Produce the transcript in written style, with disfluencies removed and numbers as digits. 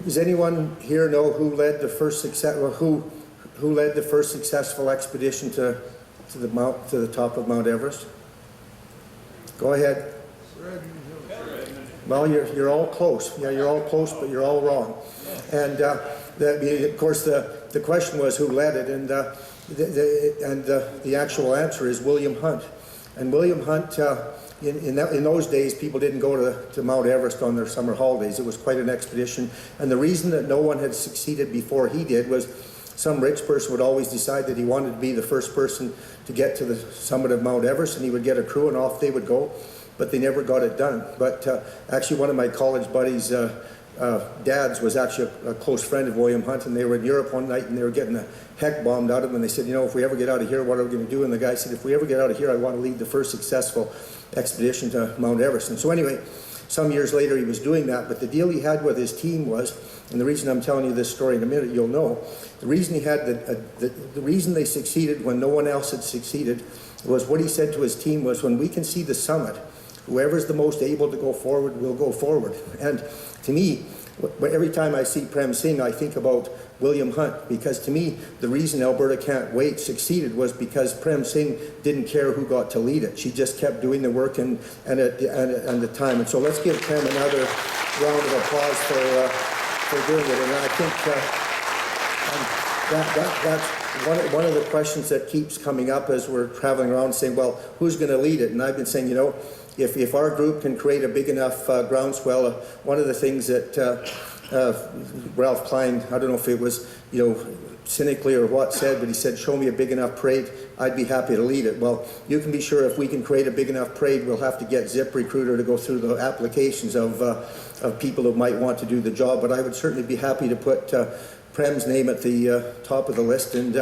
Does anyone here know who led the first who led the first successful expedition to the top of Mount Everest? Go ahead. Well, you're all close. Yeah, you're all close, but you're all wrong. And of course, the question was who led it, and the actual answer is William Hunt. And William Hunt, in those days, people didn't go to Mount Everest on their summer holidays. It was quite an expedition, and the reason that no one had succeeded before he did was some rich person would always decide that he wanted to be the first person to get to the summit of Mount Everest, and he would get a crew and off they would go, but they never got it done. But actually one of my college buddies' dads was actually a close friend of William Hunt, and they were in Europe one night and they were getting the heck bombed out of him, and they said, you know, if we ever get out of here, what are we going to do? And the guy said, if we ever get out of here, I want to lead the first successful expedition to Mount Everest. And so anyway, some years later he was doing that, but the deal he had with his team was, and the reason I'm telling you this story in a minute, you'll know, the reason he had the reason they succeeded when no one else had succeeded was what he said to his team was, when we can see the summit, whoever's the most able to go forward will go forward. And to me, every time I see Prem Singh, I think about William Hunt, because to me, the reason Alberta Can't Wait succeeded was because Prem Singh didn't care who got to lead it. She just kept doing the work and the time. And so let's give Prem another round of applause for doing it. And I think that's one of the questions that keeps coming up as we're traveling around saying, well, who's going to lead it? And I've been saying, you know, if our group can create a big enough groundswell, one of the things that Ralph Klein, I don't know if it was, you know, cynically or what said, but he said, show me a big enough parade, I'd be happy to lead it. Well, you can be sure if we can create a big enough parade, we'll have to get ZipRecruiter to go through the applications of people who might want to do the job, but I would certainly be happy to put Prem's name at the top of the list, and